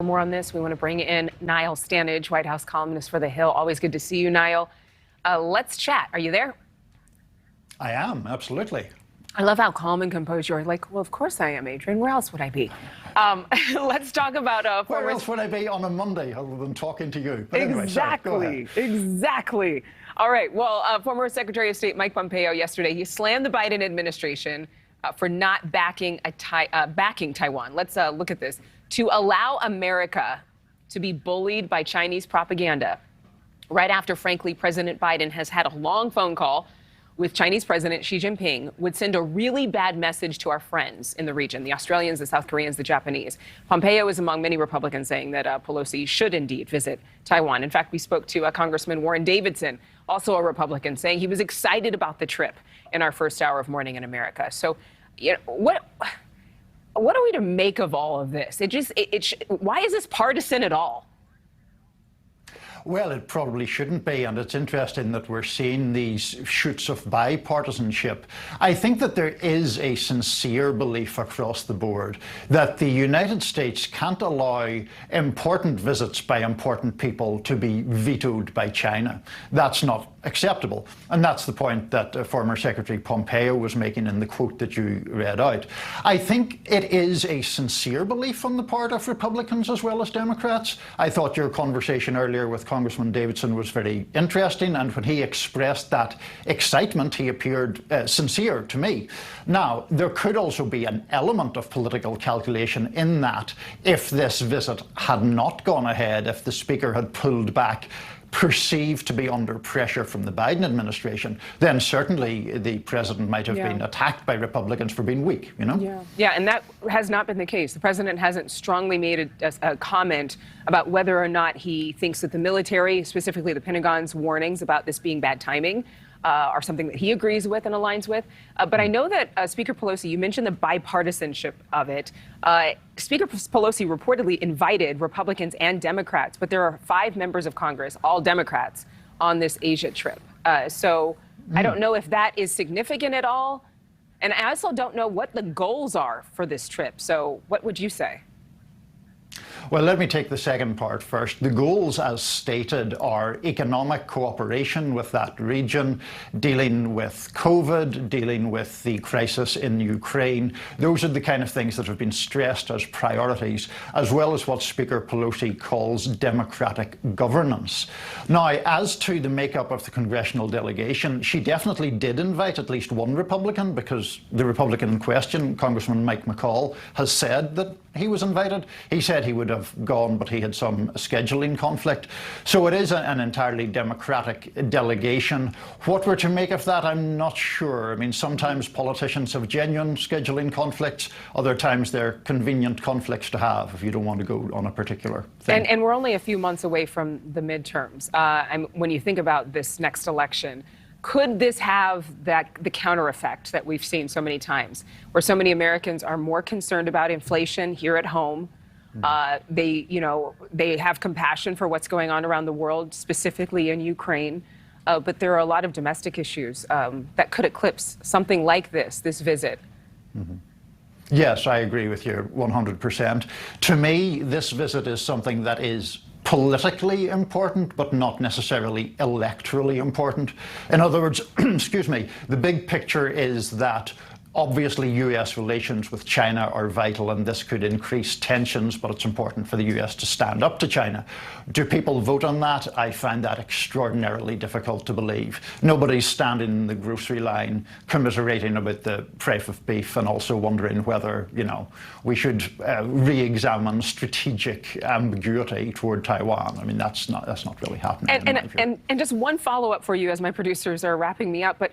More on this. We want to bring in Niall Stanage, White House columnist for The Hill. Always good to see you, Niall. Let's chat. Are you there? I am, absolutely. I love how calm and composed you are. Like, well, of course I am, Adrienne. Where else would I be? Let's talk about Where else would I be on a Monday other than talking to you? But anyway, exactly. Sorry, Exactly. All right. Well, former Secretary of State Mike Pompeo yesterday, he slammed the Biden administration for not backing Taiwan. Let's look at this. To allow America to be bullied by Chinese propaganda right after, frankly, President Biden has had a long phone call with Chinese President Xi Jinping would send a really bad message to our friends in the region, the Australians, the South Koreans, the Japanese. Pompeo is among many Republicans saying that Pelosi should indeed visit Taiwan. In fact, we spoke to Congressman Warren Davidson, also a Republican, saying he was excited about the trip in our first hour of Morning in America. So, you know, what are we to make of all of this? Why is this partisan at all? Well, it probably shouldn't be, and it's interesting that we're seeing these shoots of bipartisanship. I think that there is a sincere belief across the board that the United States can't allow important visits by important people to be vetoed by China. That's not acceptable. And that's the point that former Secretary Pompeo was making in the quote that you read out. I think it is a sincere belief on the part of Republicans as well as Democrats. I thought your conversation earlier with Congressman Davidson was very interesting, and when he expressed that excitement, he appeared sincere to me. Now, there could also be an element of political calculation in that if this visit had not gone ahead, if the Speaker had pulled back, perceived to be under pressure from the Biden administration, then certainly the president might have been attacked by Republicans for being weak, you know? Yeah, and that has not been the case. The president hasn't strongly made a comment about whether or not he thinks that the military, specifically the Pentagon's warnings about this being bad timing, are something that he agrees with and aligns with. But I know that Speaker Pelosi, you mentioned the bipartisanship of it. Speaker Pelosi reportedly invited Republicans and Democrats, but there are 5 members of Congress, all Democrats, on this Asia trip. I don't know if that is significant at all. And I also don't know what the goals are for this trip. So what would you say? Well, let me take the second part first. The goals, as stated, are economic cooperation with that region, dealing with COVID, dealing with the crisis in Ukraine. Those are the kind of things that have been stressed as priorities, as well as what Speaker Pelosi calls democratic governance. Now, as to the makeup of the congressional delegation, she definitely did invite at least one Republican, because the Republican in question, Congressman Mike McCall, has said that he was invited. He said he would have gone, but he had some scheduling conflict. So it is an entirely democratic delegation. What we're to make of that, I'm not sure. I mean, sometimes politicians have genuine scheduling conflicts. Other times they're convenient conflicts to have if you don't want to go on a particular thing. And we're only a few months away from the midterms. When you think about this next election, could this have the counter effect that we've seen so many times, where so many Americans are more concerned about inflation here at home? They have compassion for what's going on around the world, specifically in Ukraine. But there are a lot of domestic issues that could eclipse something like this visit. Yes, I agree with you 100%. To me, this visit is something that is politically important, but not necessarily electorally important. In other words, excuse me, the big picture is that obviously US relations with China are vital, and this could increase tensions, but it's important for the US to stand up to China. Do people vote on that? I find that extraordinarily difficult to believe. Nobody's standing in the grocery line commiserating about the price of beef and also wondering whether, we should re-examine strategic ambiguity toward Taiwan. I mean, that's not really happening. And just one follow-up for you as my producers are wrapping me up, but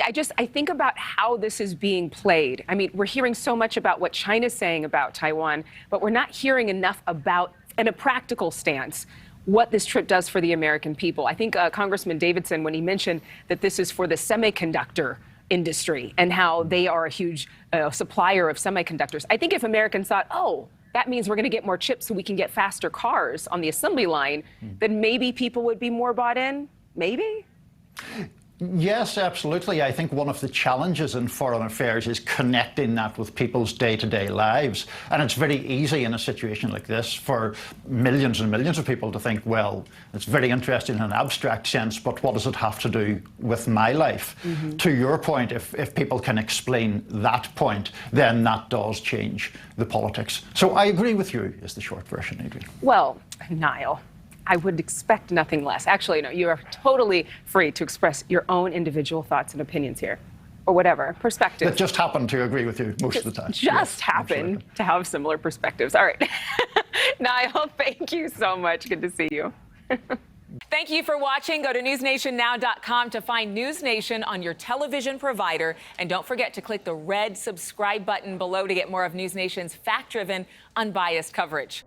I think about how this is being played. I mean, we're hearing so much about what China's saying about Taiwan, but we're not hearing enough about, in a practical stance, what this trip does for the American people. I think Congressman Davidson, when he mentioned that this is for the semiconductor industry and how they are a huge supplier of semiconductors, I think if Americans thought, oh, that means we're going to get more chips so we can get faster cars on the assembly line, then maybe people would be more bought in. Maybe? Yes, absolutely. I think one of the challenges in foreign affairs is connecting that with people's day-to-day lives. And it's very easy in a situation like this for millions and millions of people to think, well, it's very interesting in an abstract sense, but what does it have to do with my life? To your point, if people can explain that point, then that does change the politics. So I agree with you, is the short version, Adrienne. Well, Niall, I would expect nothing less. Actually, no, you are totally free to express your own individual thoughts and opinions here, or whatever, perspectives. That just happen to agree with you most of the time. Just happen to have similar perspectives. All right. Niall, thank you so much. Good to see you. Thank you for watching. Go to newsnationnow.com to find News Nation on your television provider. And don't forget to click the red subscribe button below to get more of News Nation's fact-driven, unbiased coverage.